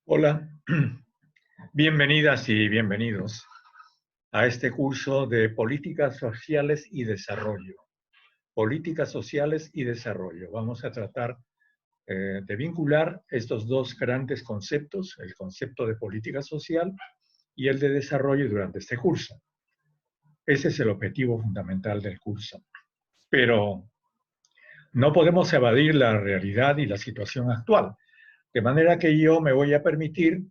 Hola, bienvenidas y bienvenidos a este curso de Políticas Sociales y Desarrollo. Políticas Sociales y Desarrollo. Vamos a tratar de vincular estos dos grandes conceptos, el concepto de política social y el de desarrollo durante este curso. Ese es el objetivo fundamental del curso. Pero no podemos evadir la realidad y la situación actual, de manera que yo me voy a permitir,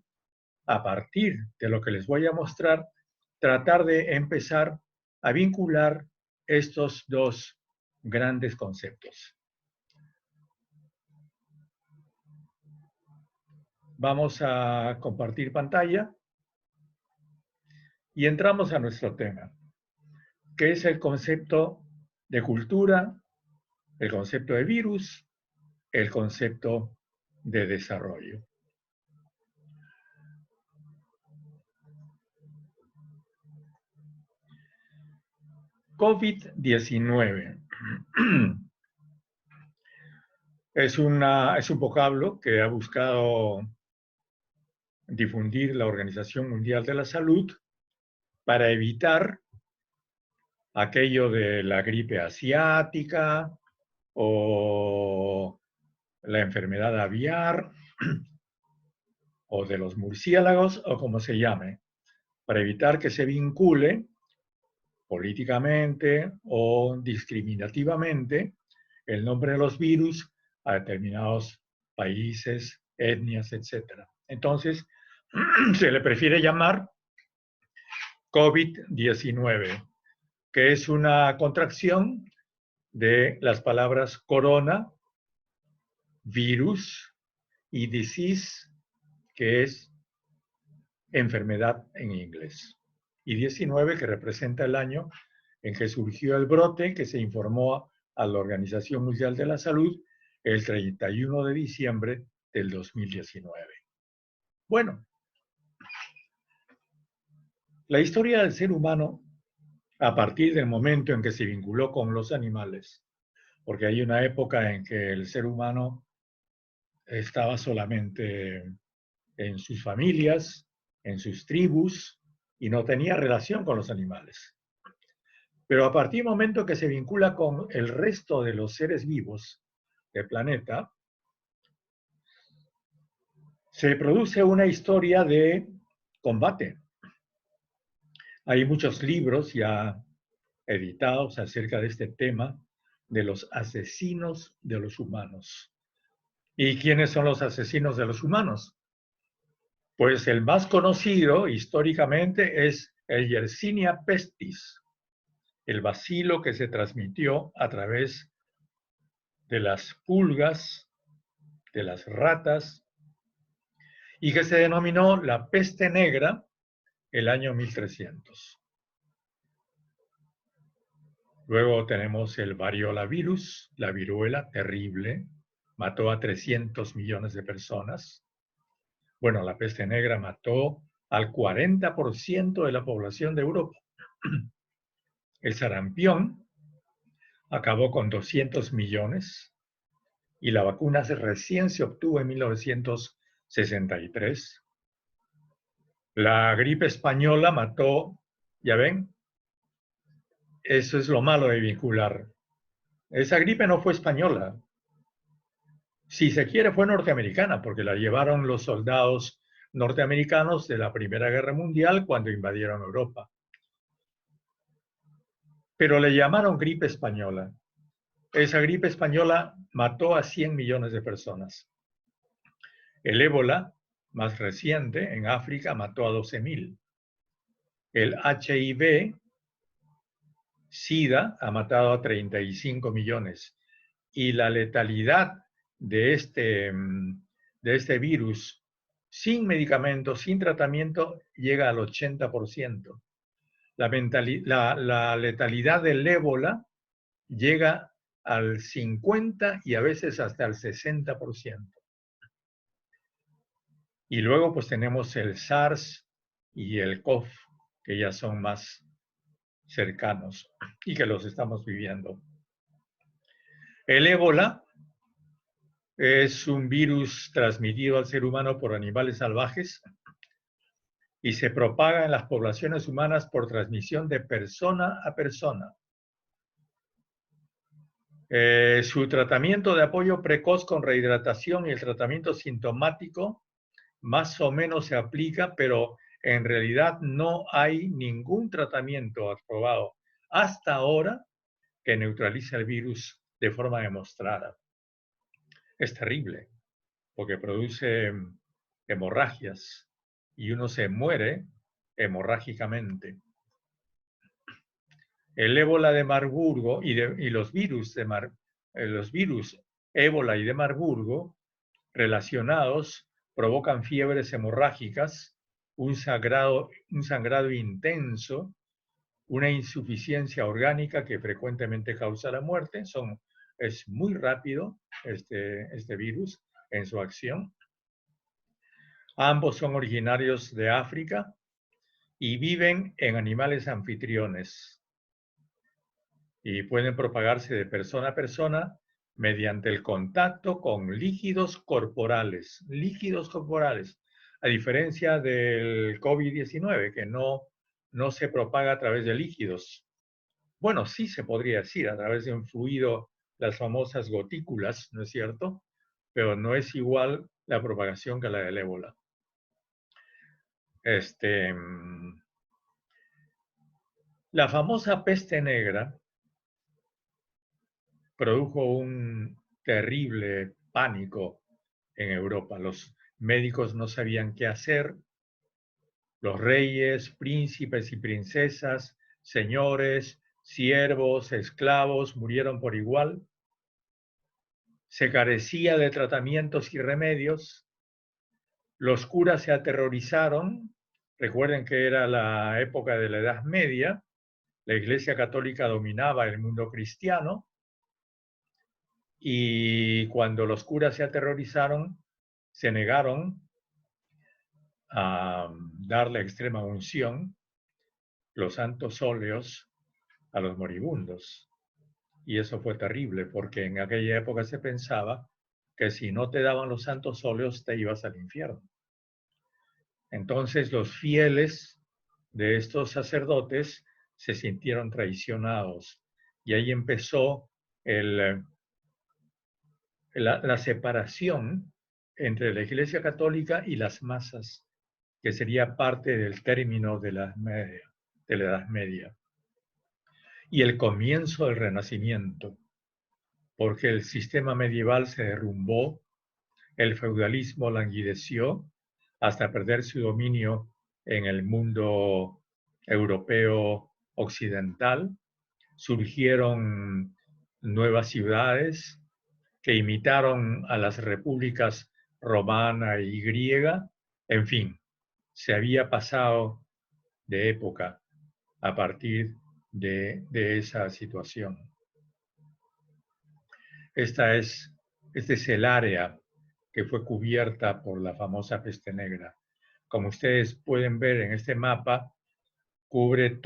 a partir de lo que les voy a mostrar, tratar de empezar a vincular estos dos grandes conceptos. Vamos a compartir pantalla y entramos a nuestro tema, que es el concepto de cultura, el concepto de virus, el concepto de desarrollo. COVID-19 es un vocablo que ha buscado difundir la Organización Mundial de la Salud para evitar aquello de la gripe asiática o la enfermedad aviar o de los murciélagos o como se llame, para evitar que se vincule políticamente o discriminativamente el nombre de los virus a determinados países, etnias, etc. Entonces, se le prefiere llamar COVID-19, que es una contracción de las palabras corona, virus y disease, que es enfermedad en inglés. Y 19, que representa el año en que surgió el brote, que se informó a la Organización Mundial de la Salud el 31 de diciembre del 2019. Bueno, la historia del ser humano, a partir del momento en que se vinculó con los animales, porque hay una época en que el ser humano estaba solamente en sus familias, en sus tribus, y no tenía relación con los animales. Pero a partir del momento que se vincula con el resto de los seres vivos del planeta, se produce una historia de combate. Hay muchos libros ya editados acerca de este tema de los asesinos de los humanos. ¿Y quiénes son los asesinos de los humanos? Pues el más conocido históricamente es el Yersinia pestis, el bacilo que se transmitió a través de las pulgas, de las ratas, y que se denominó la peste negra el año 1300. Luego tenemos el variolavirus, la viruela terrible, mató a 300 millones de personas. Bueno, la peste negra mató al 40% de la población de Europa. El sarampión acabó con 200 millones y la vacuna recién se obtuvo en 1963. La gripe española mató, ya ven, eso es lo malo de vincular. Esa gripe no fue española. Si se quiere, fue norteamericana, porque la llevaron los soldados norteamericanos de la Primera Guerra Mundial cuando invadieron Europa. Pero le llamaron gripe española. Esa gripe española mató a 100 millones de personas. El ébola, más reciente, en África, mató a 12.000. El HIV, SIDA, ha matado a 35 millones. Y la letalidad de este virus, sin medicamentos, sin tratamiento, llega al 80%. La letalidad del ébola llega al 50% y a veces hasta el 60%. Y luego pues tenemos el SARS y el CoV, que ya son más cercanos y que los estamos viviendo. El ébola Es un virus transmitido al ser humano por animales salvajes y se propaga en las poblaciones humanas por transmisión de persona a persona. Su tratamiento de apoyo precoz con rehidratación y el tratamiento sintomático más o menos se aplica, pero en realidad no hay ningún tratamiento aprobado hasta ahora que neutralice el virus de forma demostrada. Es terrible, porque produce hemorragias y uno se muere hemorrágicamente. El ébola de Marburgo y los virus ébola y de Marburgo relacionados provocan fiebres hemorrágicas, un sangrado intenso, una insuficiencia orgánica que frecuentemente causa la muerte. Es muy rápido este virus en su acción. Ambos son originarios de África y viven en animales anfitriones y pueden propagarse de persona a persona mediante el contacto con líquidos corporales, a diferencia del COVID-19, que no se propaga a través de líquidos. Bueno, sí se podría decir, a través de un fluido, las famosas gotículas, ¿no es cierto? Pero no es igual la propagación que la del ébola. La famosa peste negra produjo un terrible pánico en Europa. Los médicos no sabían qué hacer. Los reyes, príncipes y princesas, señores, siervos, esclavos murieron por igual. Se carecía de tratamientos y remedios. Los curas se aterrorizaron. Recuerden que era la época de la Edad Media. La Iglesia Católica dominaba el mundo cristiano. Y cuando los curas se aterrorizaron, se negaron a darle extrema unción, los santos óleos, a los moribundos. Y eso fue terrible, porque en aquella época se pensaba que si no te daban los santos óleos, te ibas al infierno. Entonces los fieles de estos sacerdotes se sintieron traicionados. Y ahí empezó la separación entre la Iglesia Católica y las masas, que sería parte del término de la Edad Media. Y el comienzo del Renacimiento, porque el sistema medieval se derrumbó, el feudalismo languideció hasta perder su dominio en el mundo europeo occidental. Surgieron nuevas ciudades que imitaron a las repúblicas romana y griega. En fin, se había pasado de época a partir de esa situación. Este es el área que fue cubierta por la famosa peste negra. Como ustedes pueden ver en este mapa, cubre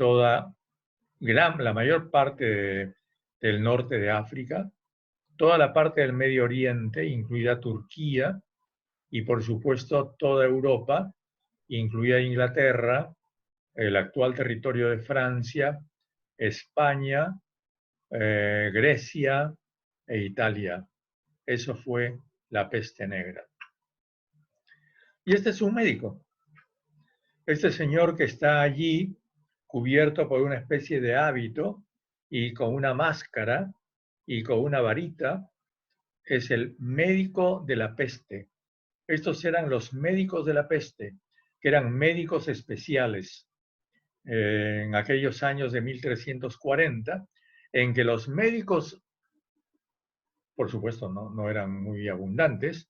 la mayor parte del norte de África, toda la parte del Medio Oriente, incluida Turquía, y por supuesto toda Europa, incluida Inglaterra, el actual territorio de Francia, España, Grecia e Italia. Eso fue la peste negra. Y este es un médico. Este señor que está allí, cubierto por una especie de hábito y con una máscara y con una varita, es el médico de la peste. Estos eran los médicos de la peste, que eran médicos especiales en aquellos años de 1340, en que los médicos, por supuesto, no eran muy abundantes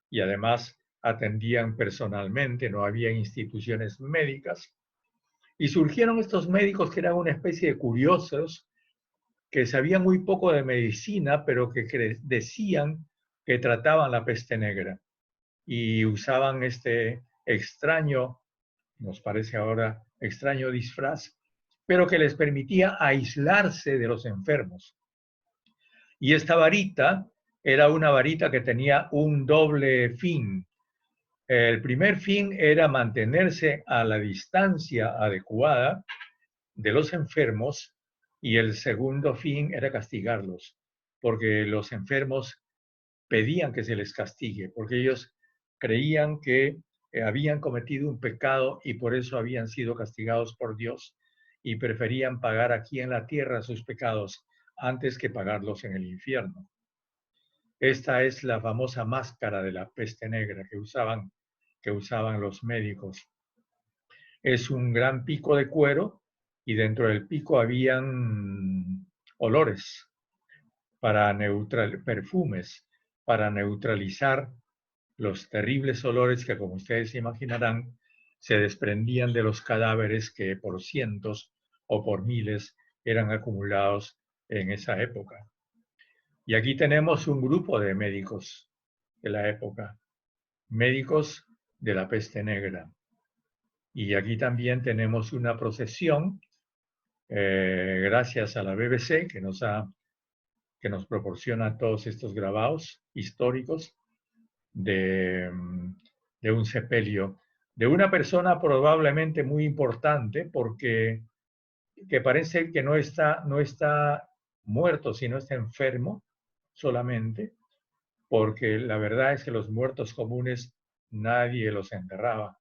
y además atendían personalmente, no había instituciones médicas. Y surgieron estos médicos que eran una especie de curiosos, que sabían muy poco de medicina, pero que decían que trataban la peste negra. Y usaban este extraño, nos parece ahora extraño disfraz, pero que les permitía aislarse de los enfermos. Y esta varita era una varita que tenía un doble fin. El primer fin era mantenerse a la distancia adecuada de los enfermos y el segundo fin era castigarlos, porque los enfermos pedían que se les castigue, porque ellos creían que habían cometido un pecado y por eso habían sido castigados por Dios y preferían pagar aquí en la tierra sus pecados antes que pagarlos en el infierno. Esta es la famosa máscara de la peste negra que usaban los médicos. Es un gran pico de cuero y dentro del pico habían olores perfumes para neutralizar los terribles olores que, como ustedes imaginarán, se desprendían de los cadáveres que por cientos o por miles eran acumulados en esa época. Y aquí tenemos un grupo de médicos de la época, médicos de la peste negra. Y aquí también tenemos una procesión, gracias a la BBC, que nos proporciona todos estos grabados históricos de un sepelio, de una persona probablemente muy importante, porque que parece que no está muerto, sino está enfermo solamente, porque la verdad es que los muertos comunes nadie los enterraba.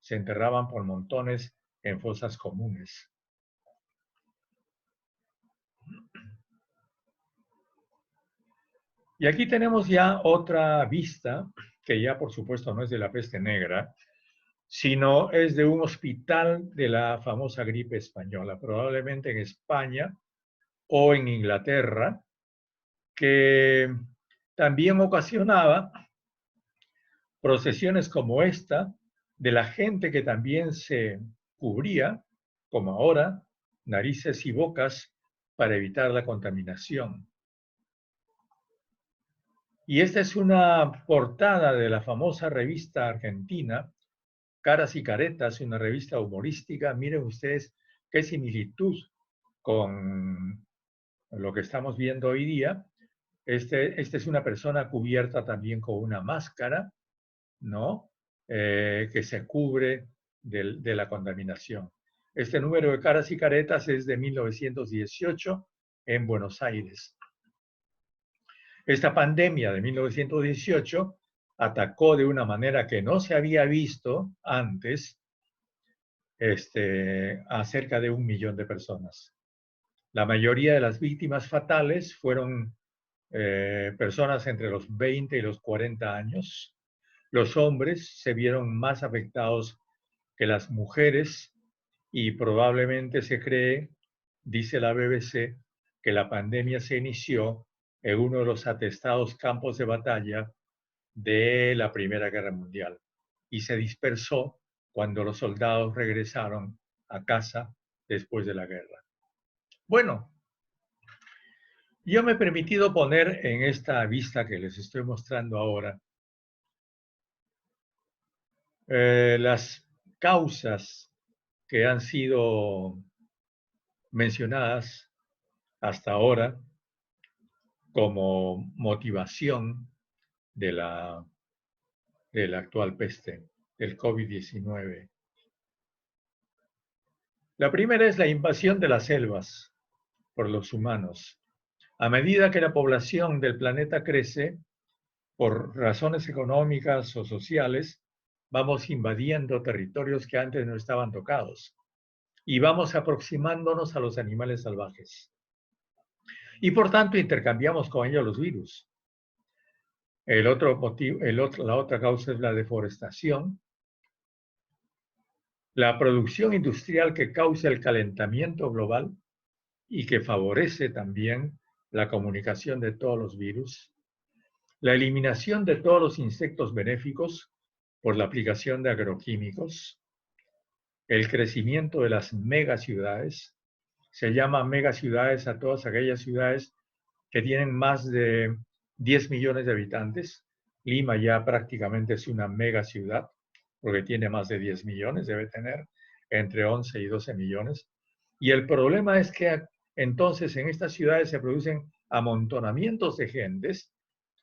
Se enterraban por montones en fosas comunes. Y aquí tenemos ya otra vista, que ya por supuesto no es de la peste negra, sino es de un hospital de la famosa gripe española, probablemente en España o en Inglaterra, que también ocasionaba procesiones como esta, de la gente que también se cubría, como ahora, narices y bocas para evitar la contaminación. Y esta es una portada de la famosa revista argentina, Caras y Caretas, una revista humorística. Miren ustedes qué similitud con lo que estamos viendo hoy día. Esta es una persona cubierta también con una máscara, ¿no? Que se cubre de la contaminación. Este número de Caras y Caretas es de 1918 en Buenos Aires. Esta pandemia de 1918 atacó de una manera que no se había visto antes a cerca de 1 millón de personas. La mayoría de las víctimas fatales fueron personas entre los 20 y los 40 años. Los hombres se vieron más afectados que las mujeres y probablemente se cree, dice la BBC, que la pandemia se inició en uno de los atestados campos de batalla de la Primera Guerra Mundial y se dispersó cuando los soldados regresaron a casa después de la guerra. Bueno, yo me he permitido poner en esta vista que les estoy mostrando ahora las causas que han sido mencionadas hasta ahora como motivación de la actual peste, del COVID-19. La primera es la invasión de las selvas por los humanos. A medida que la población del planeta crece, por razones económicas o sociales, vamos invadiendo territorios que antes no estaban tocados y vamos aproximándonos a los animales salvajes. Y por tanto intercambiamos con ellos los virus. La otra causa es la deforestación, la producción industrial que causa el calentamiento global y que favorece también la comunicación de todos los virus, la eliminación de todos los insectos benéficos por la aplicación de agroquímicos, el crecimiento de las megaciudades. Se llama megaciudades a todas aquellas ciudades que tienen más de 10 millones de habitantes. Lima ya prácticamente es una megaciudad, porque tiene más de 10 millones, debe tener entre 11 y 12 millones. Y el problema es que entonces en estas ciudades se producen amontonamientos de gentes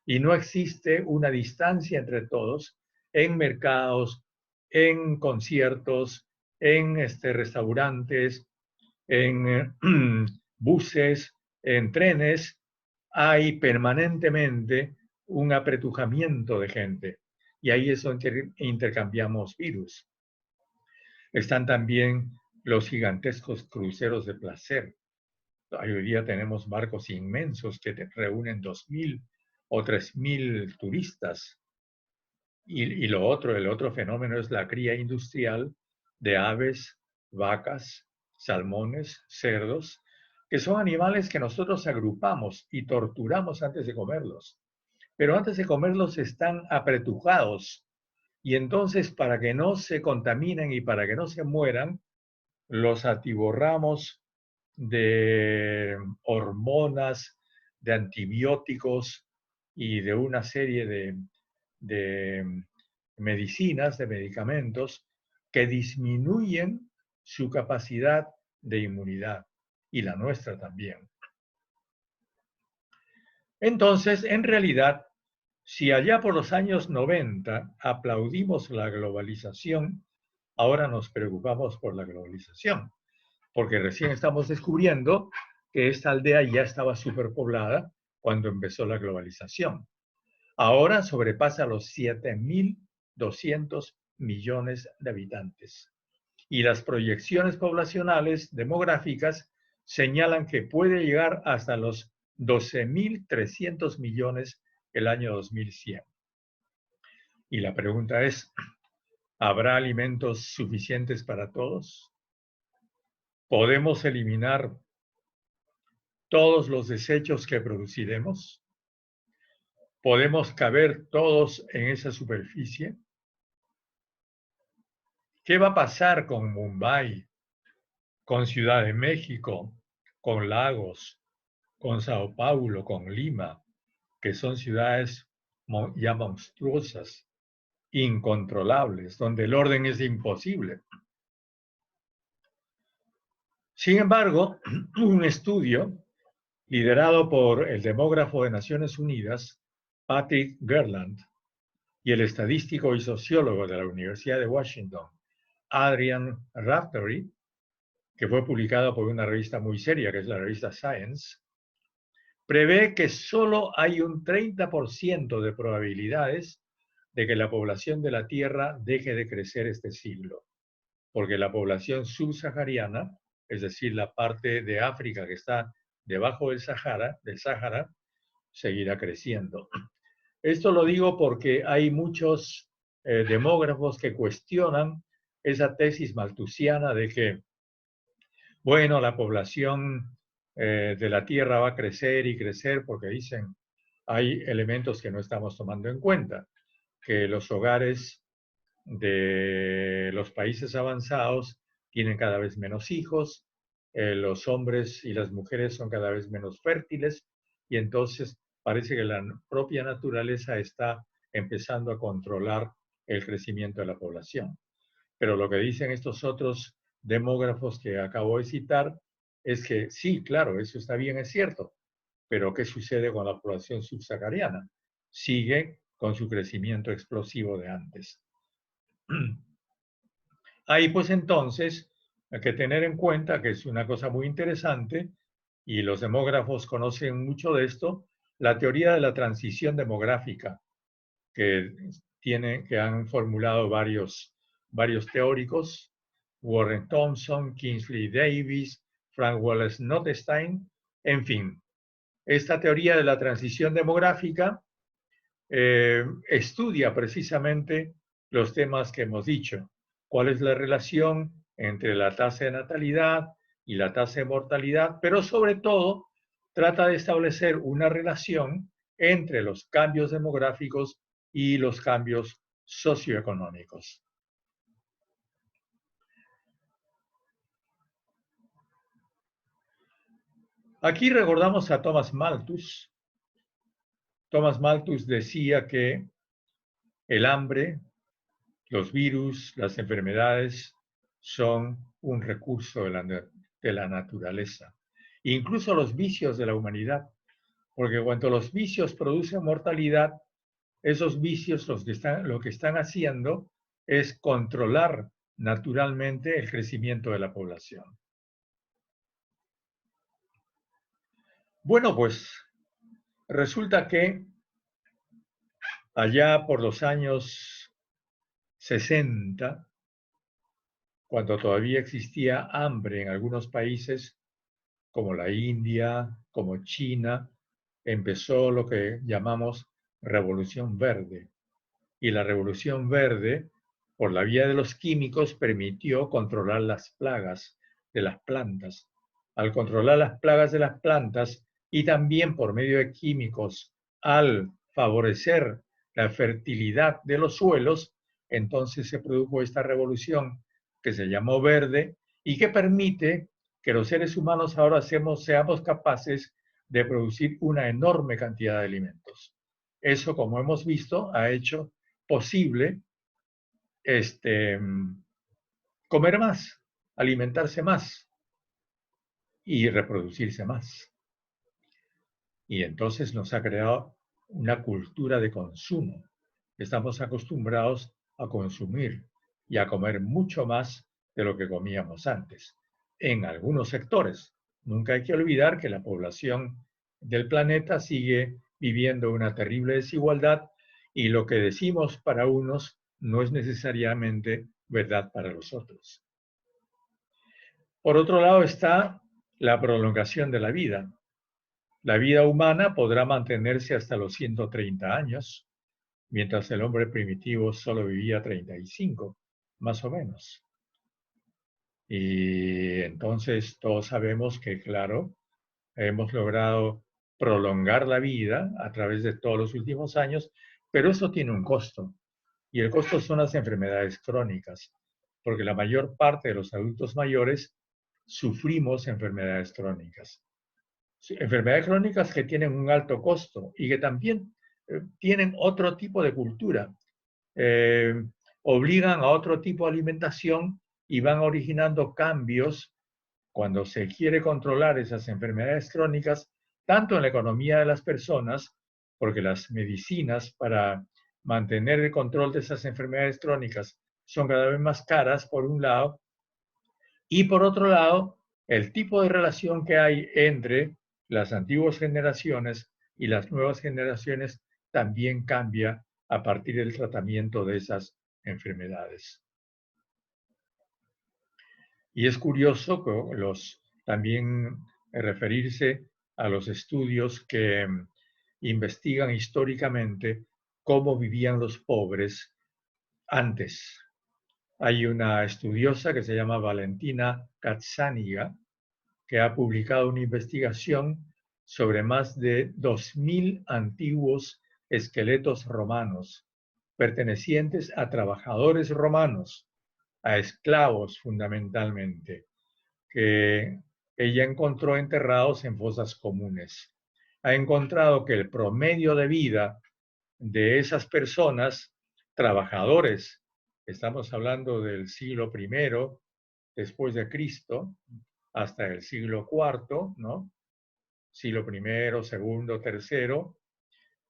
y no existe una distancia entre todos en mercados, en conciertos, en restaurantes, en buses, en trenes. Hay permanentemente un apretujamiento de gente y ahí es donde intercambiamos virus. Están también los gigantescos cruceros de placer. Hoy día tenemos barcos inmensos que reúnen 2.000 o 3.000 turistas. Y el otro fenómeno es la cría industrial de aves, vacas, salmones, cerdos, que son animales que nosotros agrupamos y torturamos antes de comerlos. Pero antes de comerlos están apretujados. Y entonces, para que no se contaminen y para que no se mueran, los atiborramos de hormonas, de antibióticos y de una serie de medicinas, de medicamentos que disminuyen su capacidad de inmunidad y la nuestra también. Entonces, en realidad, si allá por los años 90 aplaudimos la globalización, ahora nos preocupamos por la globalización, porque recién estamos descubriendo que esta aldea ya estaba superpoblada cuando empezó la globalización. Ahora sobrepasa los 7.200 millones de habitantes. Y las proyecciones poblacionales demográficas señalan que puede llegar hasta los 12.300 millones el año 2100. Y la pregunta es, ¿habrá alimentos suficientes para todos? ¿Podemos eliminar todos los desechos que produciremos? ¿Podemos caber todos en esa superficie? ¿Qué va a pasar con Mumbai, con Ciudad de México, con Lagos, con Sao Paulo, con Lima, que son ciudades ya monstruosas, incontrolables, donde el orden es imposible? Sin embargo, un estudio liderado por el demógrafo de Naciones Unidas, Patrick Garland, y el estadístico y sociólogo de la Universidad de Washington, Adrian Raftery, que fue publicado por una revista muy seria, que es la revista Science, prevé que solo hay un 30% de probabilidades de que la población de la Tierra deje de crecer este siglo, porque la población subsahariana, es decir, la parte de África que está debajo del Sahara, seguirá creciendo. Esto lo digo porque hay muchos demógrafos que cuestionan esa tesis malthusiana de que, bueno, la población de la Tierra va a crecer y crecer porque dicen hay elementos que no estamos tomando en cuenta, que los hogares de los países avanzados tienen cada vez menos hijos, los hombres y las mujeres son cada vez menos fértiles y entonces parece que la propia naturaleza está empezando a controlar el crecimiento de la población. Pero lo que dicen estos otros demógrafos que acabo de citar es que sí, claro, eso está bien, es cierto, pero ¿qué sucede con la población subsahariana? Sigue con su crecimiento explosivo de antes. Ahí pues entonces hay que tener en cuenta que es una cosa muy interesante y los demógrafos conocen mucho de esto, la teoría de la transición demográfica que han formulado varios teóricos, Warren Thompson, Kingsley Davis, Frank Wallace Nottestein, en fin. Esta teoría de la transición demográfica estudia precisamente los temas que hemos dicho. ¿Cuál es la relación entre la tasa de natalidad y la tasa de mortalidad? Pero sobre todo trata de establecer una relación entre los cambios demográficos y los cambios socioeconómicos. Aquí recordamos a Thomas Malthus. Thomas Malthus decía que el hambre, los virus, las enfermedades son un recurso de la naturaleza. Incluso los vicios de la humanidad Porque cuando los vicios producen mortalidad, esos vicios lo que están haciendo es controlar naturalmente el crecimiento de la población. Bueno, pues resulta que allá por los años 60, cuando todavía existía hambre en algunos países, como la India, como China, empezó lo que llamamos Revolución Verde. Y la Revolución Verde, por la vía de los químicos, permitió controlar las plagas de las plantas. Al controlar las plagas de las plantas y también por medio de químicos, al favorecer la fertilidad de los suelos, entonces se produjo esta revolución que se llamó verde y que permite que los seres humanos ahora seamos capaces de producir una enorme cantidad de alimentos. Eso, como hemos visto, ha hecho posible comer más, alimentarse más y reproducirse más. Y entonces nos ha creado una cultura de consumo. Estamos acostumbrados a consumir y a comer mucho más de lo que comíamos antes. En algunos sectores. Nunca hay que olvidar que la población del planeta sigue viviendo una terrible desigualdad y lo que decimos para unos no es necesariamente verdad para los otros. Por otro lado está la prolongación de la vida. La vida humana podrá mantenerse hasta los 130 años, mientras el hombre primitivo solo vivía 35, más o menos. Y entonces todos sabemos que, claro, hemos logrado prolongar la vida a través de todos los últimos años, pero eso tiene un costo. Y el costo son las enfermedades crónicas, porque la mayor parte de los adultos mayores sufrimos enfermedades crónicas. Enfermedades crónicas que tienen un alto costo y que también tienen otro tipo de cultura. Obligan a otro tipo de alimentación y van originando cambios cuando se quiere controlar esas enfermedades crónicas, tanto en la economía de las personas, porque las medicinas para mantener el control de esas enfermedades crónicas son cada vez más caras, por un lado, y por otro lado, el tipo de relación que hay entre las antiguas generaciones y las nuevas generaciones también cambia a partir del tratamiento de esas enfermedades. Y es curioso también referirse a los estudios que investigan históricamente cómo vivían los pobres antes. Hay una estudiosa que se llama Valentina Katzániga, que ha publicado una investigación sobre más de 2.000 antiguos esqueletos romanos, pertenecientes a trabajadores romanos, a esclavos fundamentalmente, que ella encontró enterrados en fosas comunes. Ha encontrado que el promedio de vida de esas personas, trabajadores, estamos hablando del siglo I después de Cristo, hasta el siglo IV, ¿no? Siglo I, segundo, tercero.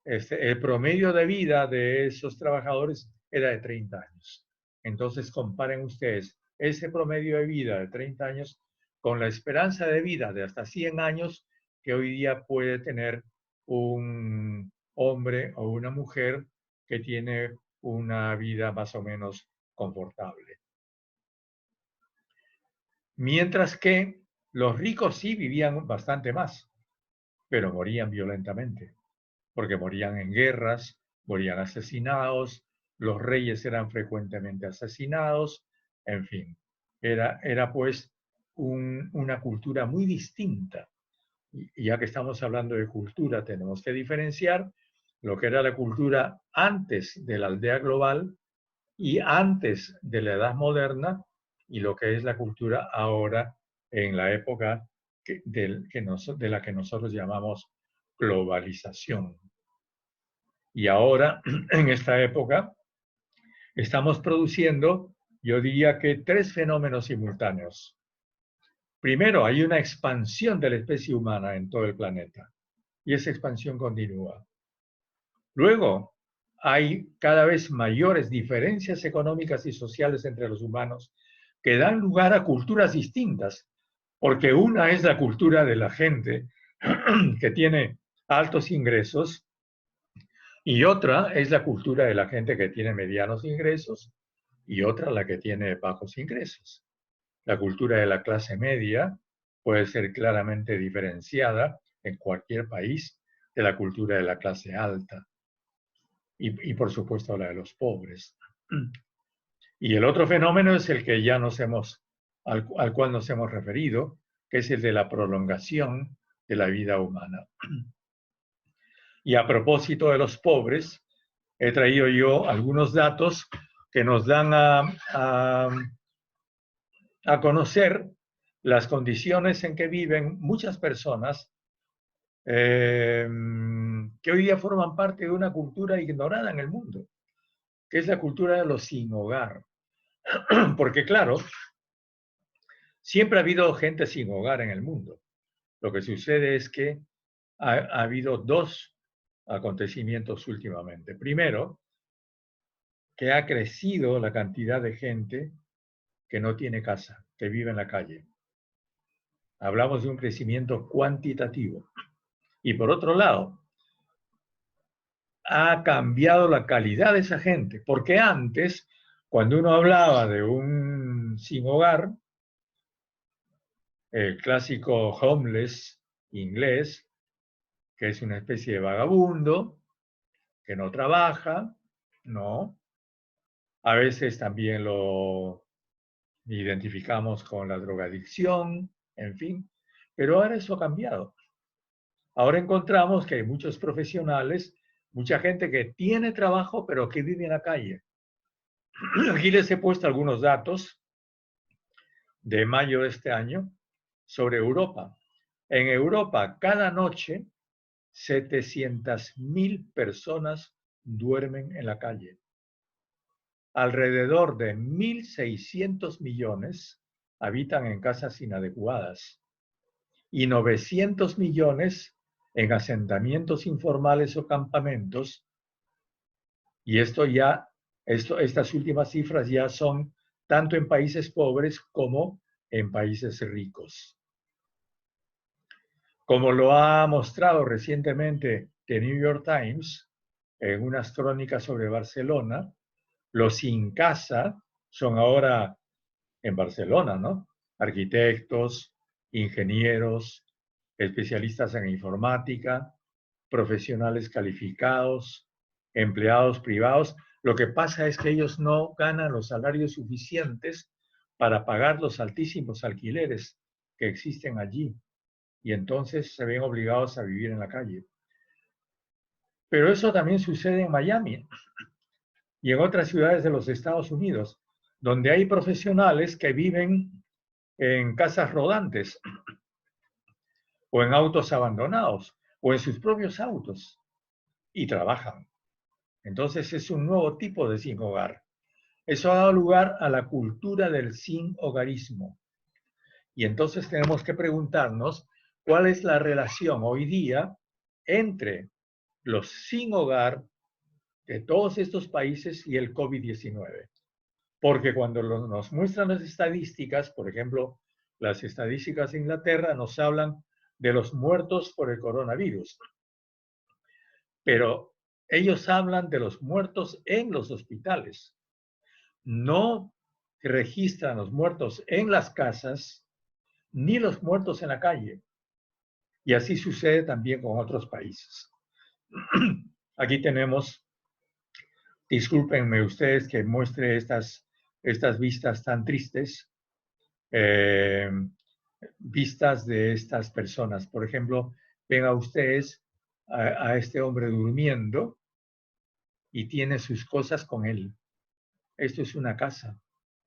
El promedio de vida de esos trabajadores era de 30 años. Entonces comparen ustedes ese promedio de vida de 30 años con la esperanza de vida de hasta 100 años que hoy día puede tener un hombre o una mujer que tiene una vida más o menos confortable. Mientras que los ricos sí vivían bastante más, pero morían violentamente, porque morían en guerras, morían asesinados, los reyes eran frecuentemente asesinados, en fin, era pues una cultura muy distinta. Y ya que estamos hablando de cultura, tenemos que diferenciar lo que era la cultura antes de la aldea global y antes de la edad moderna y lo que es la cultura ahora en la época de la que nosotros llamamos globalización. Y ahora, en esta época, estamos produciendo, yo diría que 3 fenómenos simultáneos. Primero, hay una expansión de la especie humana en todo el planeta. y esa expansión continúa. Luego, hay cada vez mayores diferencias económicas y sociales entre los humanos que dan lugar a culturas distintas, porque una es la cultura de la gente que tiene altos ingresos y otra es la cultura de la gente que tiene medianos ingresos y otra la que tiene bajos ingresos. La cultura de la clase media puede ser claramente diferenciada en cualquier país de la cultura de la clase alta y por supuesto la de los pobres. Y el otro fenómeno es el que ya al cual nos hemos referido, que es el de la prolongación de la vida humana. Y a propósito de los pobres, he traído yo algunos datos que nos dan a conocer las condiciones en que viven muchas personas que hoy día forman parte de una cultura ignorada en el mundo, que es la cultura de los sin hogar. Porque claro, siempre ha habido gente sin hogar en el mundo. Lo que sucede es que ha habido dos acontecimientos últimamente. Primero, que ha crecido la cantidad de gente que no tiene casa, que vive en la calle. Hablamos de un crecimiento cuantitativo. Y por otro lado, ha cambiado la calidad de esa gente, porque antes, cuando uno hablaba de un sin hogar, el clásico homeless inglés, que es una especie de vagabundo, que no trabaja, no. A veces también lo identificamos con la drogadicción, en fin. Pero ahora eso ha cambiado. Ahora encontramos que hay muchos profesionales, mucha gente que tiene trabajo, pero que vive en la calle. Aquí les he puesto algunos datos de mayo de este año sobre Europa. En Europa, cada noche, 700.000 personas duermen en la calle. Alrededor de 1.600 millones habitan en casas inadecuadas y 900 millones en asentamientos informales o campamentos. Y estas últimas cifras ya son tanto en países pobres como en países ricos. Como lo ha mostrado recientemente The New York Times en unas crónicas sobre Barcelona, los sin casa son ahora en Barcelona, ¿no? Arquitectos, ingenieros, especialistas en informática, profesionales calificados, empleados privados. Lo que pasa es que ellos no ganan los salarios suficientes para pagar los altísimos alquileres que existen allí y entonces se ven obligados a vivir en la calle. Pero eso también sucede en Miami y en otras ciudades de los Estados Unidos, donde hay profesionales que viven en casas rodantes o en autos abandonados o en sus propios autos y trabajan. Entonces es un nuevo tipo de sin hogar. Eso ha dado lugar a la cultura del sin hogarismo. Y entonces tenemos que preguntarnos cuál es la relación hoy día entre los sin hogar de todos estos países y el COVID-19. Porque cuando nos muestran las estadísticas, por ejemplo, las estadísticas de Inglaterra nos hablan de los muertos por el coronavirus. Pero ellos hablan de los muertos en los hospitales. No registran los muertos en las casas ni los muertos en la calle. Y así sucede también con otros países. Aquí tenemos, discúlpenme ustedes que muestre estas vistas tan tristes, vistas de estas personas. Por ejemplo, ven a ustedes a este hombre durmiendo y tiene sus cosas con él. Esto es una casa,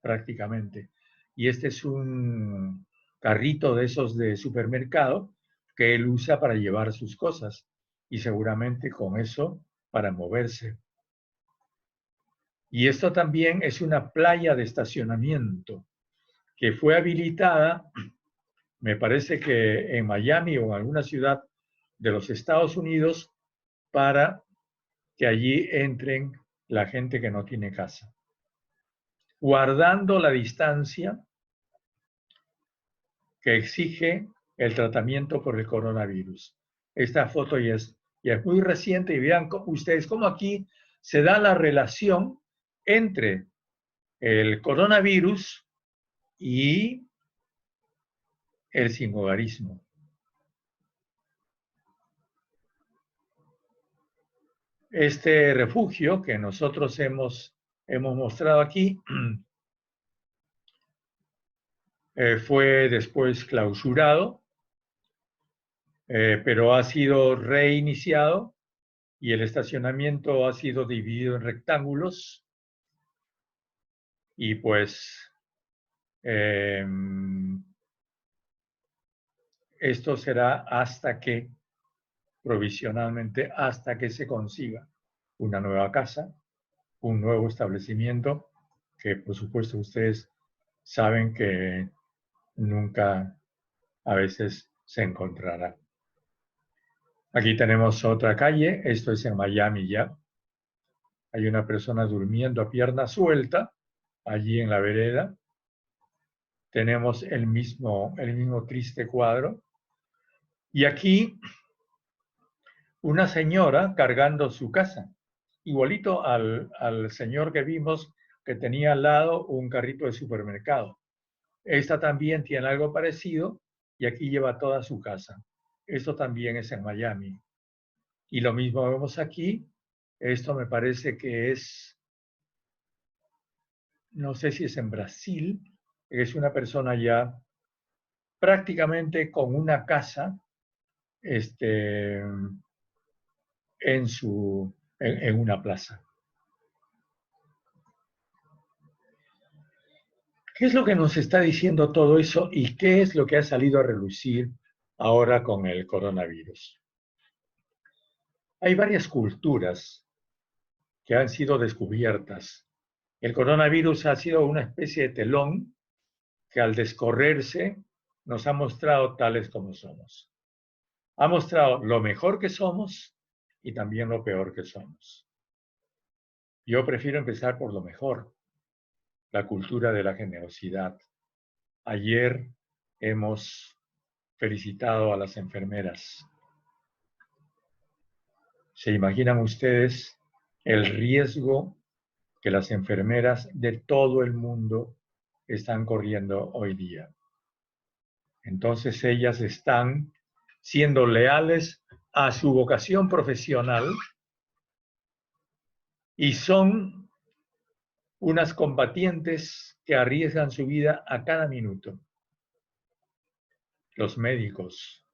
prácticamente. Y este es un carrito de esos de supermercado que él usa para llevar sus cosas y seguramente con eso para moverse. Y esto también es una playa de estacionamiento que fue habilitada, me parece que en Miami o en alguna ciudad de los Estados Unidos para que allí entren la gente que no tiene casa, guardando la distancia que exige el tratamiento por el coronavirus. Esta foto ya es muy reciente y vean ustedes cómo aquí se da la relación entre el coronavirus y el sinhogarismo. Este refugio que nosotros hemos mostrado aquí fue después clausurado, pero ha sido reiniciado y el estacionamiento ha sido dividido en rectángulos y pues esto será hasta que, provisionalmente, hasta que se consiga una nueva casa, un nuevo establecimiento, que por supuesto ustedes saben que nunca a veces se encontrará. Aquí tenemos otra calle, esto es en Miami ya. Hay una persona durmiendo a pierna suelta, allí en la vereda. Tenemos el mismo triste cuadro. Y aquí una señora cargando su casa, igualito al señor que vimos que tenía al lado un carrito de supermercado. Esta también tiene algo parecido y aquí lleva toda su casa. Esto también es en Miami. Y lo mismo vemos aquí. Esto me parece que es, no sé si es en Brasil, es una persona ya prácticamente con una casa en una plaza. ¿Qué es lo que nos está diciendo todo eso y qué es lo que ha salido a relucir ahora con el coronavirus? Hay varias culturas que han sido descubiertas. El coronavirus ha sido una especie de telón que al descorrerse nos ha mostrado tales como somos. Ha mostrado lo mejor que somos y también lo peor que somos. Yo prefiero empezar por lo mejor, la cultura de la generosidad. Ayer hemos felicitado a las enfermeras. ¿Se imaginan ustedes el riesgo que las enfermeras de todo el mundo están corriendo hoy día? Entonces ellas están siendo leales a su vocación profesional y son unas combatientes que arriesgan su vida a cada minuto. Los médicos,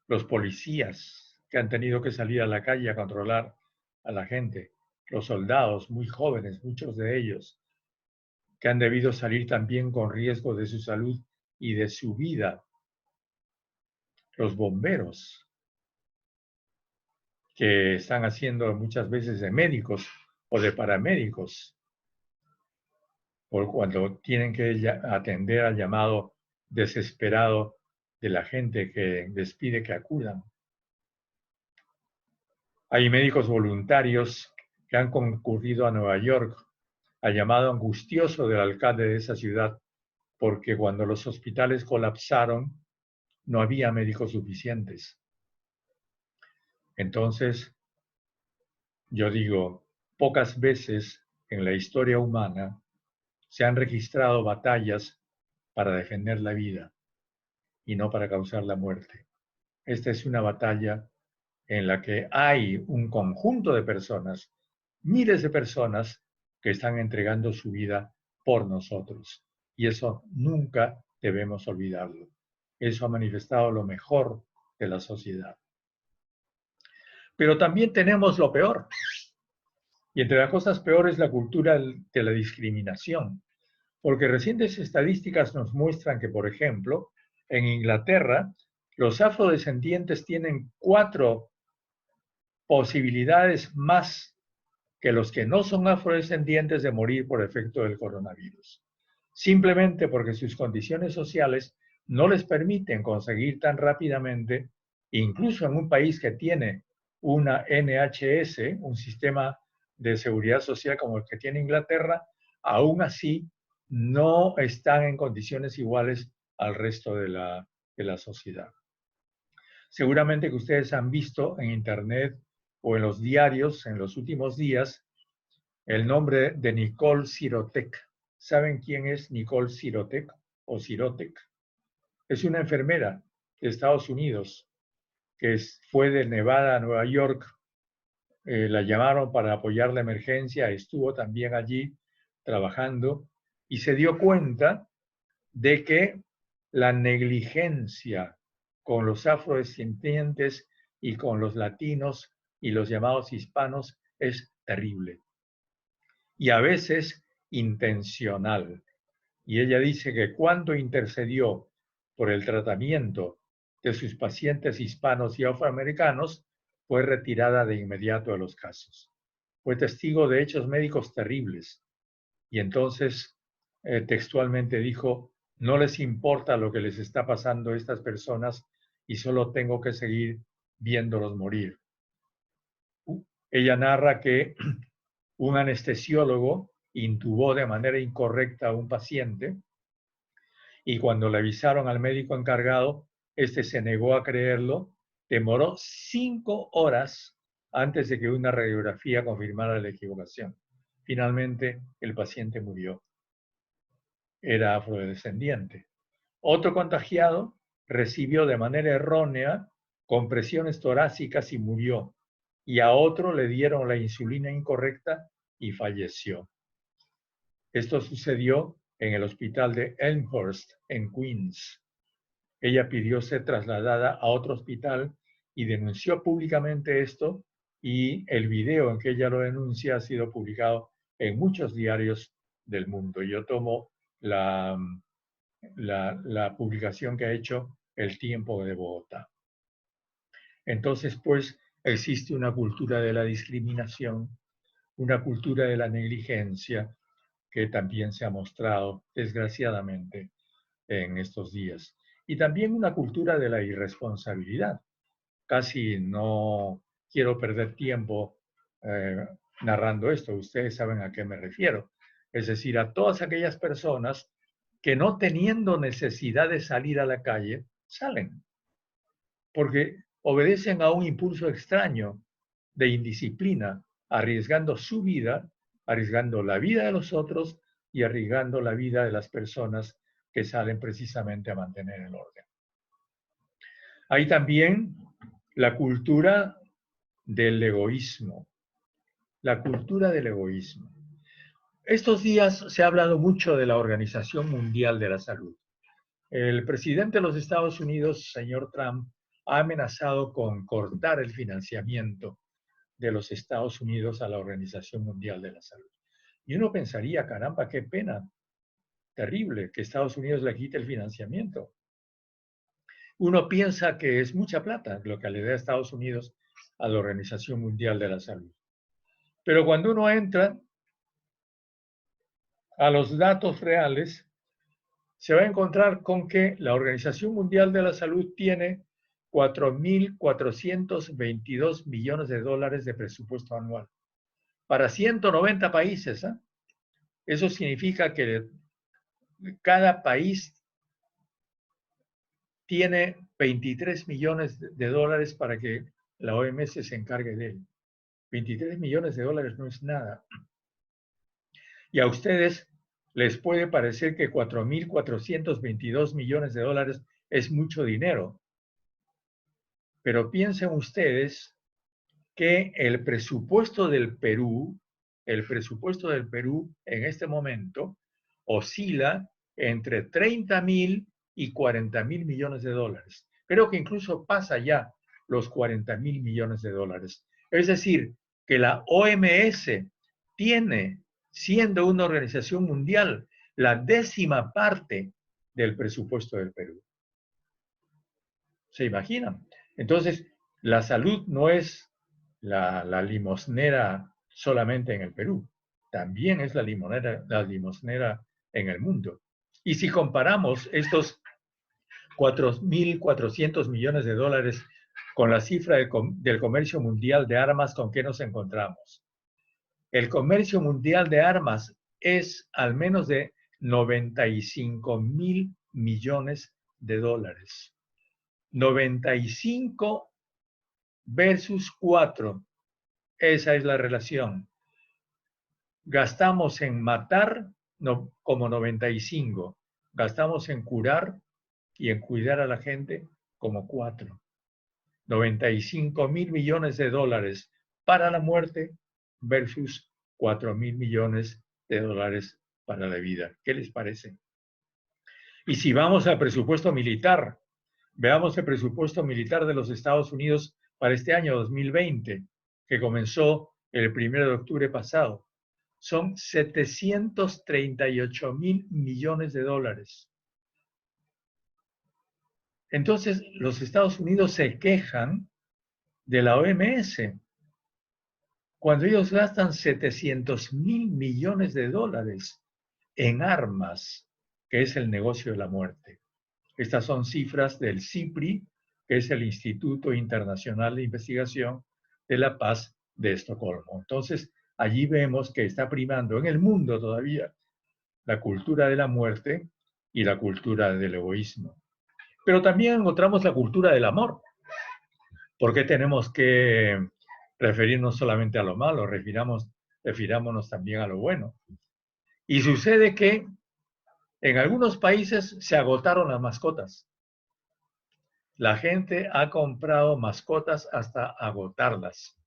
los policías que han tenido que salir a la calle a controlar a la gente, los soldados muy jóvenes, muchos de ellos, que han debido salir también con riesgo de su salud y de su vida. Los bomberos, que están haciendo muchas veces de médicos o de paramédicos, por cuando tienen que atender al llamado desesperado de la gente que les pide que acudan. Hay médicos voluntarios que han concurrido a Nueva York al llamado angustioso del alcalde de esa ciudad, porque cuando los hospitales colapsaron, no había médicos suficientes. Entonces, yo digo, pocas veces en la historia humana se han registrado batallas para defender la vida y no para causar la muerte. Esta es una batalla en la que hay un conjunto de personas, miles de personas, que están entregando su vida por nosotros. Y eso nunca debemos olvidarlo. Eso ha manifestado lo mejor de la sociedad. Pero también tenemos lo peor. Y entre las cosas peores, la cultura de la discriminación. Porque recientes estadísticas nos muestran que, por ejemplo, en Inglaterra, los afrodescendientes tienen 4 posibilidades más que los que no son afrodescendientes de morir por efecto del coronavirus. Simplemente porque sus condiciones sociales no les permiten conseguir tan rápidamente, incluso en un país que tiene una NHS, un sistema de seguridad social como el que tiene Inglaterra, aún así no están en condiciones iguales al resto de la sociedad. Seguramente que ustedes han visto en internet o en los diarios en los últimos días el nombre de Nicole Sirotek. ¿Saben quién es Nicole Sirotek o Sirotek? Es una enfermera de Estados Unidos que fue de Nevada a Nueva York. La llamaron para apoyar la emergencia, estuvo también allí trabajando y se dio cuenta de que la negligencia con los afrodescendientes y con los latinos y los llamados hispanos es terrible y a veces intencional. Y ella dice que cuando intercedió por el tratamiento de sus pacientes hispanos y afroamericanos, fue retirada de inmediato de los casos. Fue testigo de hechos médicos terribles. Y entonces textualmente dijo, no les importa lo que les está pasando a estas personas y solo tengo que seguir viéndolos morir. Ella narra que un anestesiólogo intubó de manera incorrecta a un paciente y cuando le avisaron al médico encargado, este se negó a creerlo. Demoró 5 horas antes de que una radiografía confirmara la equivocación. Finalmente, el paciente murió. Era afrodescendiente. Otro contagiado recibió de manera errónea compresiones torácicas y murió. Y a otro le dieron la insulina incorrecta y falleció. Esto sucedió en el hospital de Elmhurst, en Queens. Ella pidió ser trasladada a otro hospital y denunció públicamente esto, y el video en que ella lo denuncia ha sido publicado en muchos diarios del mundo. Yo tomo la publicación que ha hecho El Tiempo de Bogotá. Entonces, pues, existe una cultura de la discriminación, una cultura de la negligencia, que también se ha mostrado, desgraciadamente, en estos días. Y también una cultura de la irresponsabilidad. Casi no quiero perder tiempo narrando esto, ustedes saben a qué me refiero. Es decir, a todas aquellas personas que no teniendo necesidad de salir a la calle, salen. Porque obedecen a un impulso extraño de indisciplina, arriesgando su vida, arriesgando la vida de los otros y arriesgando la vida de las personas que salen precisamente a mantener el orden. Hay también la cultura del egoísmo. La cultura del egoísmo. Estos días se ha hablado mucho de la Organización Mundial de la Salud. El presidente de los Estados Unidos, señor Trump, ha amenazado con cortar el financiamiento de los Estados Unidos a la Organización Mundial de la Salud. Y uno pensaría, caramba, qué pena, terrible que Estados Unidos le quite el financiamiento. Uno piensa que es mucha plata lo que le da a Estados Unidos a la Organización Mundial de la Salud. Pero cuando uno entra a los datos reales, se va a encontrar con que la Organización Mundial de la Salud tiene 4.422 millones de dólares de presupuesto anual para 190 países. Eso significa que cada país tiene 23 millones de dólares para que la OMS se encargue de él. 23 millones de dólares no es nada. Y a ustedes les puede parecer que 4.422 millones de dólares es mucho dinero. Pero piensen ustedes que el presupuesto del Perú en este momento oscila entre 30.000 y 40.000 millones de dólares. Creo que incluso pasa ya los 40.000 millones de dólares. Es decir, que la OMS tiene, siendo una organización mundial, la 10ª parte del presupuesto del Perú. ¿Se imaginan? Entonces, la salud no es la limosnera solamente en el Perú, también es la limosnera en el mundo. Y si comparamos estos 4.400 millones de dólares con la cifra del comercio mundial de armas con que nos encontramos. El comercio mundial de armas es al menos de 95.000 millones de dólares. 95 versus 4. Esa es la relación. Gastamos en matar como 95. Gastamos en curar y en cuidar a la gente como 4. 95.000 millones de dólares para la muerte versus 4.000 millones de dólares para la vida. ¿Qué les parece? Y si vamos al presupuesto militar, veamos el presupuesto militar de los Estados Unidos para este año 2020, que comenzó el 1 de octubre pasado. Son 738.000 millones de dólares. Entonces, los Estados Unidos se quejan de la OMS cuando ellos gastan 700.000 millones de dólares en armas, que es el negocio de la muerte. Estas son cifras del CIPRI, que es el Instituto Internacional de Investigación de la Paz de Estocolmo. Entonces, allí vemos que está primando en el mundo todavía la cultura de la muerte y la cultura del egoísmo. Pero también encontramos la cultura del amor. ¿Por qué tenemos que referirnos solamente a lo malo? Refirámonos también a lo bueno. Y sucede que en algunos países se agotaron las mascotas. La gente ha comprado mascotas hasta agotarlas.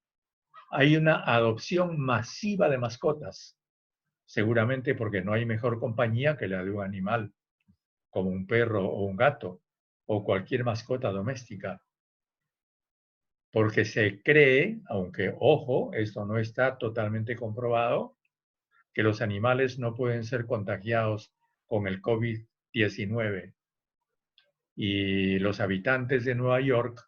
Hay una adopción masiva de mascotas, seguramente porque no hay mejor compañía que la de un animal, como un perro o un gato, o cualquier mascota doméstica. Porque se cree, aunque ojo, esto no está totalmente comprobado, que los animales no pueden ser contagiados con el COVID-19. Y los habitantes de Nueva York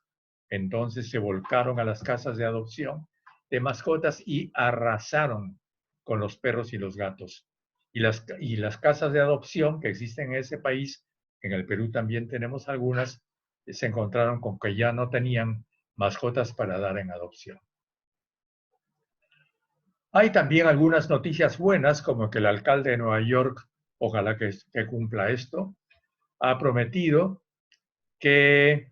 entonces se volcaron a las casas de adopción de mascotas y arrasaron con los perros y los gatos. Y las casas de adopción que existen en ese país, en el Perú también tenemos algunas, se encontraron con que ya no tenían mascotas para dar en adopción. Hay también algunas noticias buenas, como que el alcalde de Nueva York, ojalá que cumpla esto, ha prometido que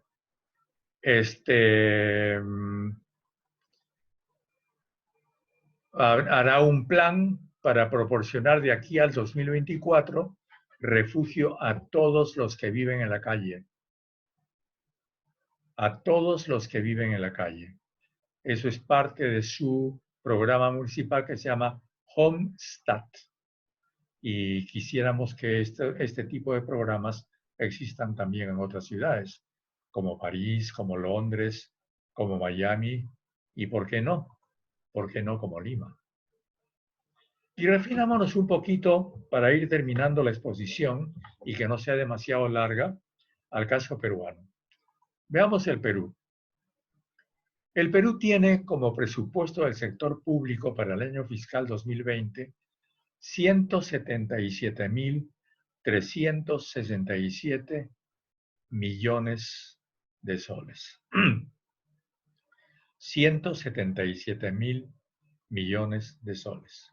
hará un plan para proporcionar de aquí al 2024 refugio a todos los que viven en la calle. A todos los que viven en la calle. Eso es parte de su programa municipal que se llama Homestat. Y quisiéramos que este tipo de programas existan también en otras ciudades, como París, como Londres, como Miami, y ¿por qué no? ¿Por qué no como Lima? Y refinámonos un poquito para ir terminando la exposición y que no sea demasiado larga al caso peruano. Veamos el Perú. El Perú tiene como presupuesto del sector público para el año fiscal 2020 177.367 millones de soles. 177.000 millones de soles.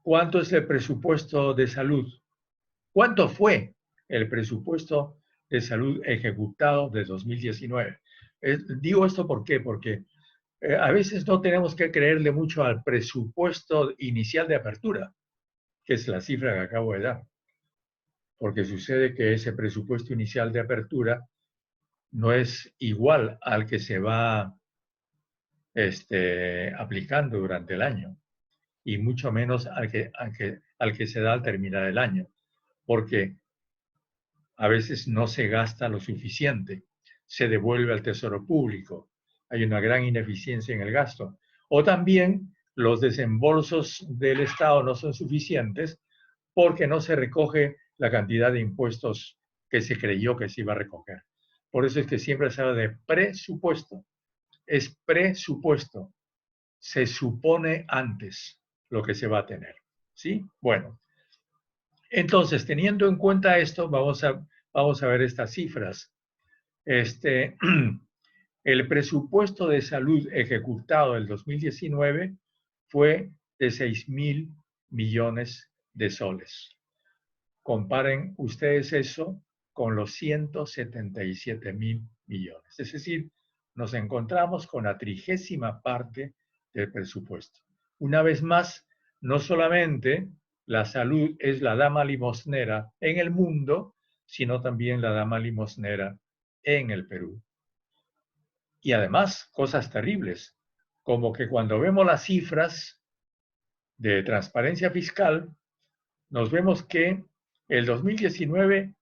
¿Cuánto es el presupuesto de salud? ¿Cuánto fue el presupuesto de salud ejecutado de 2019? Digo esto ¿por qué? Porque a veces no tenemos que creerle mucho al presupuesto inicial de apertura, que es la cifra que acabo de dar. Porque sucede que ese presupuesto inicial de apertura no es igual al que se va aplicando durante el año, y mucho menos al que se da al terminar el año, porque a veces no se gasta lo suficiente, se devuelve al tesoro público, hay una gran ineficiencia en el gasto, o también los desembolsos del Estado no son suficientes porque no se recoge la cantidad de impuestos que se creyó que se iba a recoger. Por eso es que siempre se habla de presupuesto. Es presupuesto. Se supone antes lo que se va a tener. ¿Sí? Bueno. Entonces, teniendo en cuenta esto, vamos a Vamos a ver estas cifras. El presupuesto de salud ejecutado del 2019 fue de 6.000 millones de soles. Comparen ustedes eso con los 177.000 millones. Es decir, nos encontramos con la 30ª parte del presupuesto. Una vez más, no solamente la salud es la dama limosnera en el mundo, sino también la dama limosnera en el Perú. Y además, cosas terribles, como que cuando vemos las cifras de transparencia fiscal, nos vemos que el 2019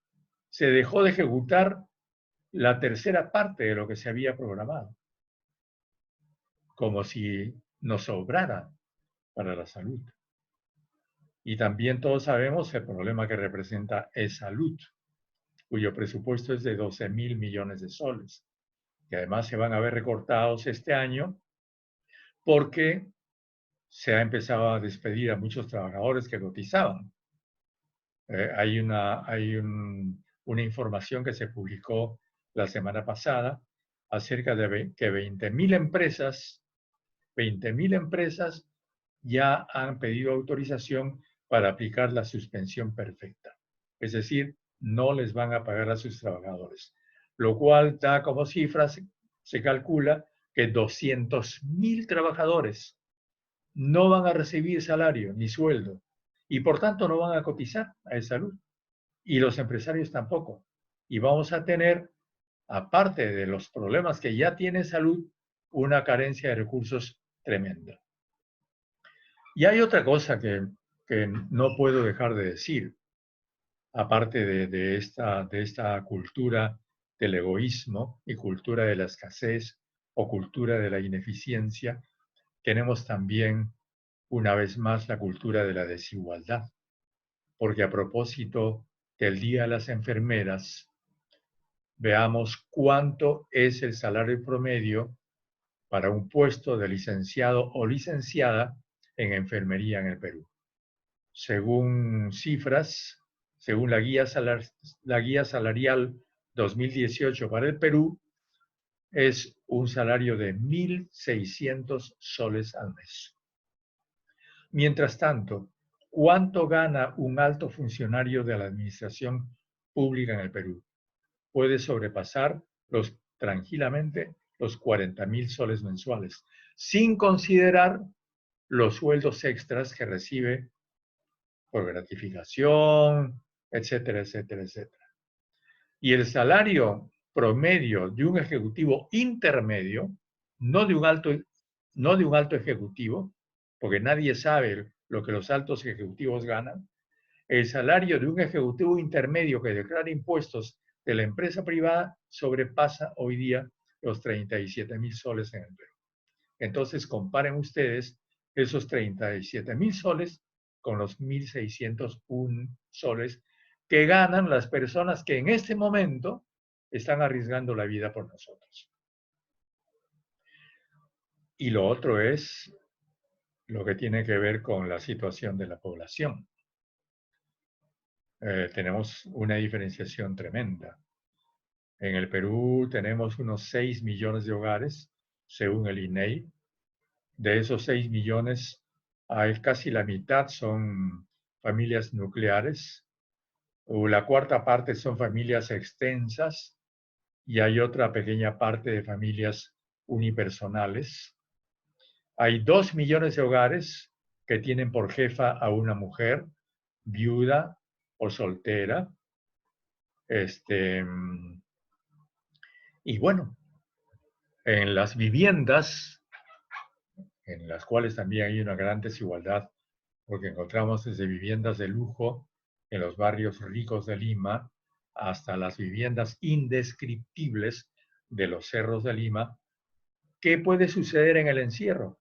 se dejó de ejecutar la 3ª parte de lo que se había programado, como si nos sobrara para la salud. Y también todos sabemos el problema que representa E-Salud, cuyo presupuesto es de 12.000 millones de soles, que además se van a ver recortados este año porque se ha empezado a despedir a muchos trabajadores que cotizaban. Hay una información que se publicó la semana pasada acerca de que 20.000 empresas ya han pedido autorización para aplicar la suspensión perfecta. Es decir, no les van a pagar a sus trabajadores. Lo cual da como cifras, se calcula que 200.000 trabajadores no van a recibir salario ni sueldo y por tanto no van a cotizar a E-Salud. Y los empresarios tampoco. Y vamos a tener, aparte de los problemas que ya tiene salud, una carencia de recursos tremenda. Y hay otra cosa que no puedo dejar de decir, aparte de esta cultura del egoísmo y cultura de la escasez o cultura de la ineficiencia, tenemos también, una vez más, la cultura de la desigualdad. Porque a propósito del Día de las Enfermeras, veamos cuánto es el salario promedio para un puesto de licenciado o licenciada en enfermería en el Perú. Según cifras, según la guía salarial 2018 para el Perú, es un salario de 1.600 soles al mes. Mientras tanto, ¿cuánto gana un alto funcionario de la administración pública en el Perú? Puede sobrepasar tranquilamente los 40.000 soles mensuales, sin considerar los sueldos extras que recibe por gratificación, etcétera, etcétera, etcétera. Y el salario promedio de un ejecutivo intermedio, no de un alto ejecutivo, porque nadie sabe lo que los altos ejecutivos ganan, el salario de un ejecutivo intermedio que declara impuestos de la empresa privada sobrepasa hoy día los 37.000 soles en el Perú. Entonces comparen ustedes esos 37.000 soles con los 1.601 soles que ganan las personas que en este momento están arriesgando la vida por nosotros. Y lo otro es lo que tiene que ver con la situación de la población. Tenemos una diferenciación tremenda. En el Perú tenemos unos 6 millones de hogares, según el INEI. De esos 6 millones, casi la mitad son familias nucleares, o la 1/4 parte son familias extensas, y hay otra pequeña parte de familias unipersonales. Hay 2 millones de hogares que tienen por jefa a una mujer, viuda o soltera. Y bueno, en las viviendas, en las cuales también hay una gran desigualdad, porque encontramos desde viviendas de lujo en los barrios ricos de Lima hasta las viviendas indescriptibles de los cerros de Lima. ¿Qué puede suceder en el encierro?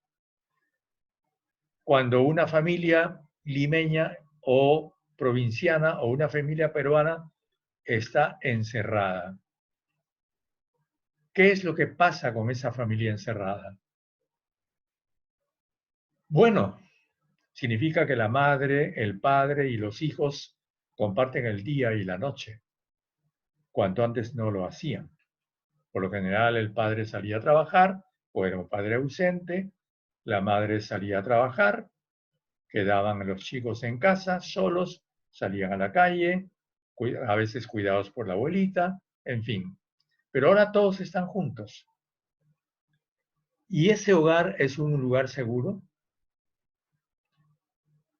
Cuando una familia limeña o provinciana o una familia peruana está encerrada. ¿Qué es lo que pasa con esa familia encerrada? Bueno, significa que la madre, el padre y los hijos comparten el día y la noche. cuanto antes no lo hacían. Por lo general el padre salía a trabajar o era un padre ausente, la madre salía a trabajar, quedaban los chicos en casa solos, salían a la calle, a veces cuidados por la abuelita, en fin. Pero ahora todos están juntos. ¿Y ese hogar es un lugar seguro?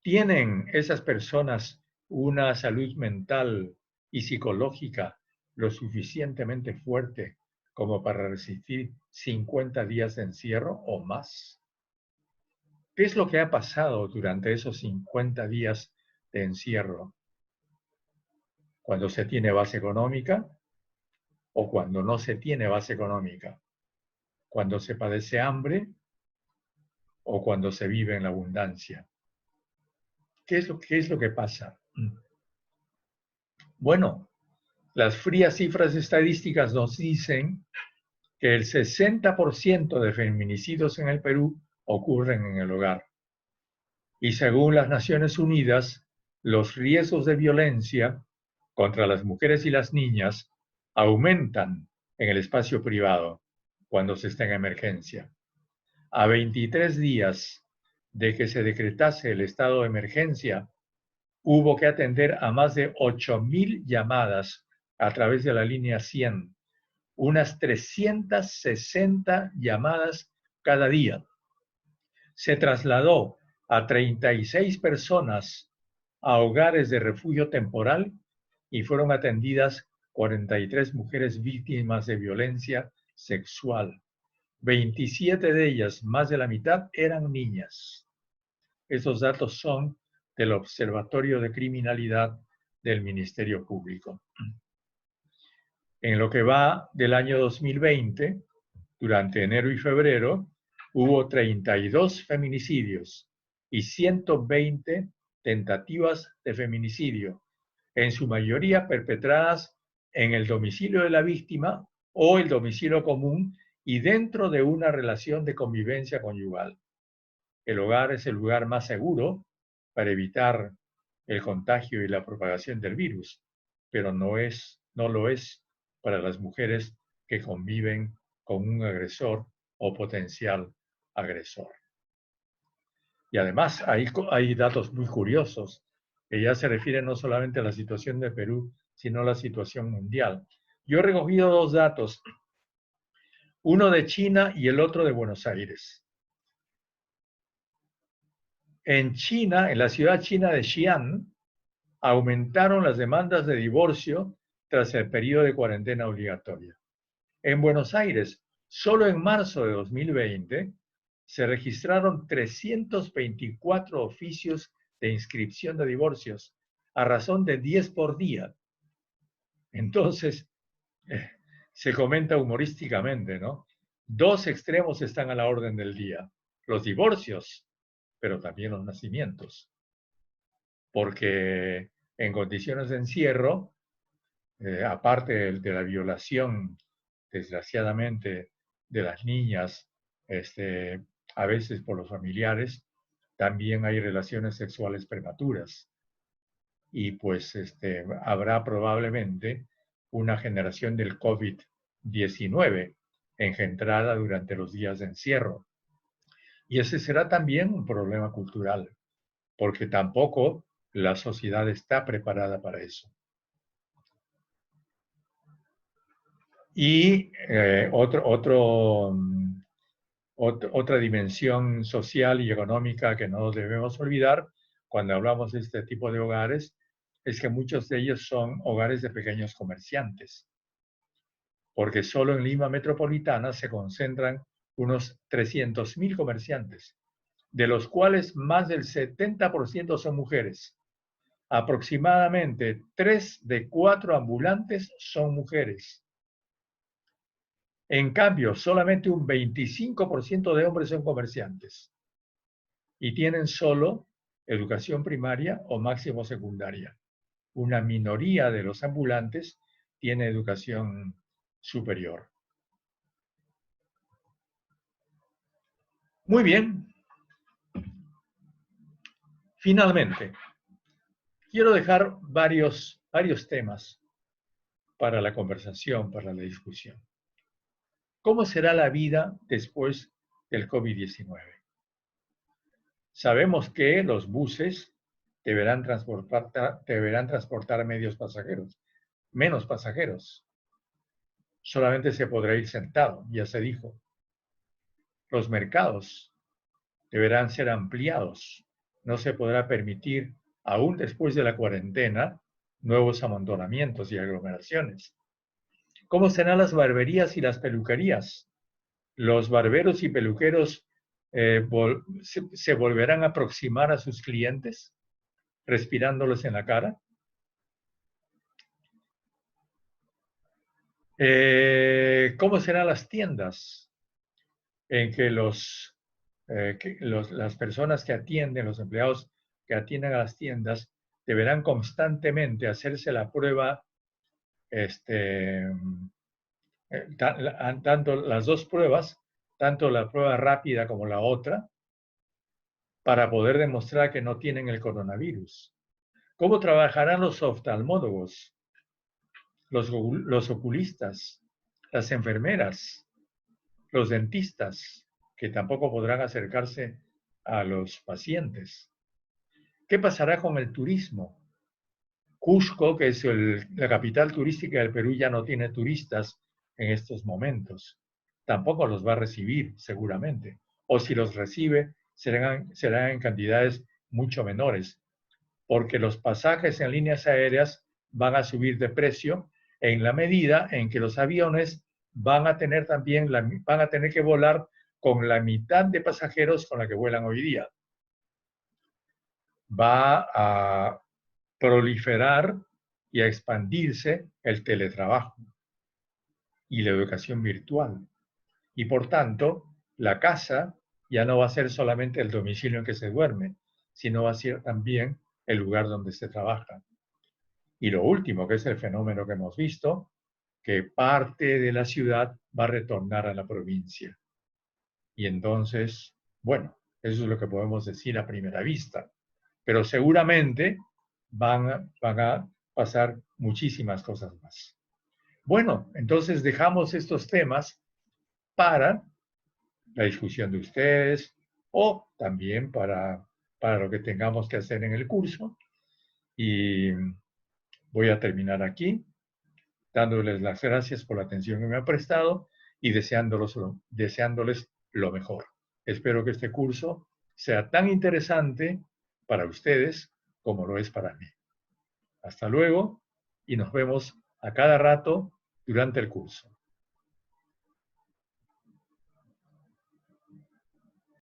¿Tienen esas personas una salud mental y psicológica lo suficientemente fuerte como para resistir 50 días de encierro o más? ¿Qué es lo que ha pasado durante esos 50 días de encierro? Cuando se tiene base económica o cuando no se tiene base económica, cuando se padece hambre o cuando se vive en la abundancia. ¿Qué es lo que pasa? Bueno, las frías cifras estadísticas nos dicen que el 60% de feminicidios en el Perú ocurren en el hogar. Y según las Naciones Unidas, los riesgos de violencia contra las mujeres y las niñas aumentan en el espacio privado cuando se está en emergencia. A 23 días de que se decretase el estado de emergencia, hubo que atender a más de 8.000 llamadas a través de la línea 100, unas 360 llamadas cada día. Se trasladó a 36 personas a hogares de refugio temporal y fueron atendidas 43 mujeres víctimas de violencia sexual. 27 de ellas, más de la mitad, eran niñas. Esos datos son del Observatorio de Criminalidad del Ministerio Público. En lo que va del año 2020, durante enero y febrero, hubo 32 feminicidios y 120 tentativas de feminicidio, en su mayoría perpetradas en el domicilio de la víctima o el domicilio común y dentro de una relación de convivencia conyugal. El hogar es el lugar más seguro para evitar el contagio y la propagación del virus, pero no lo es para las mujeres que conviven con un agresor o potencial agresor. Y además hay datos muy curiosos que ya se refieren no solamente a la situación de Perú, sino a la situación mundial. Yo he recogido dos datos, uno de China y el otro de Buenos Aires. En China, en la ciudad china de Xi'an, aumentaron las demandas de divorcio tras el periodo de cuarentena obligatoria. En Buenos Aires, solo en marzo de 2020, se registraron 324 oficios de inscripción de divorcios, a razón de 10 por día. Entonces, se comenta humorísticamente, ¿no? Dos extremos están a la orden del día: los divorcios, pero también los nacimientos. Porque en condiciones de encierro, aparte de la violación, desgraciadamente, de las niñas, a veces por los familiares, también hay relaciones sexuales prematuras. Y pues habrá probablemente una generación del COVID-19 engendrada durante los días de encierro. Y ese será también un problema cultural, porque tampoco la sociedad está preparada para eso. Y otra dimensión social y económica que no debemos olvidar cuando hablamos de este tipo de hogares es que muchos de ellos son hogares de pequeños comerciantes, porque solo en Lima metropolitana se concentran unos 300.000 comerciantes, de los cuales más del 70% son mujeres. Aproximadamente 3 de 4 ambulantes son mujeres. En cambio, solamente un 25% de hombres son comerciantes y tienen solo educación primaria o máximo secundaria. Una minoría de los ambulantes tiene educación superior. Muy bien. Finalmente, quiero dejar varios temas para la conversación, para la discusión. ¿Cómo será la vida después del COVID-19? Sabemos que los buses deberán transportar menos pasajeros. Solamente se podrá ir sentado, ya se dijo. Los mercados deberán ser ampliados. No se podrá permitir, aún después de la cuarentena, nuevos amontonamientos y aglomeraciones. ¿Cómo serán las barberías y las peluquerías? Los barberos y peluqueros se volverán a aproximar a sus clientes, respirándolos en la cara. ¿Cómo serán las tiendas en que las personas que atienden, los empleados que atienden a las tiendas, deberán constantemente hacerse la prueba, tanto las dos pruebas, tanto la prueba rápida como la otra, para poder demostrar que no tienen el coronavirus? ¿Cómo trabajarán los oftalmólogos, los oculistas, las enfermeras, los dentistas, que tampoco podrán acercarse a los pacientes? ¿Qué pasará con el turismo? Cusco, que es la capital turística del Perú, ya no tiene turistas en estos momentos. Tampoco los va a recibir, seguramente. O si los recibe, serán en cantidades mucho menores, porque los pasajes en líneas aéreas van a subir de precio en la medida en que los aviones van a tener que volar con la mitad de pasajeros con la que vuelan hoy día. Va a proliferar y a expandirse el teletrabajo y la educación virtual. Y por tanto, la casa ya no va a ser solamente el domicilio en que se duerme, sino va a ser también el lugar donde se trabaja. Y lo último, que es el fenómeno que hemos visto, que parte de la ciudad va a retornar a la provincia. Y entonces, bueno, eso es lo que podemos decir a primera vista. Pero seguramente van a pasar muchísimas cosas más. Bueno, entonces dejamos estos temas para la discusión de ustedes o también para lo que tengamos que hacer en el curso. Y voy a terminar aquí, dándoles las gracias por la atención que me han prestado y deseándoles lo mejor. Espero que este curso sea tan interesante para ustedes como lo es para mí. Hasta luego y nos vemos a cada rato durante el curso.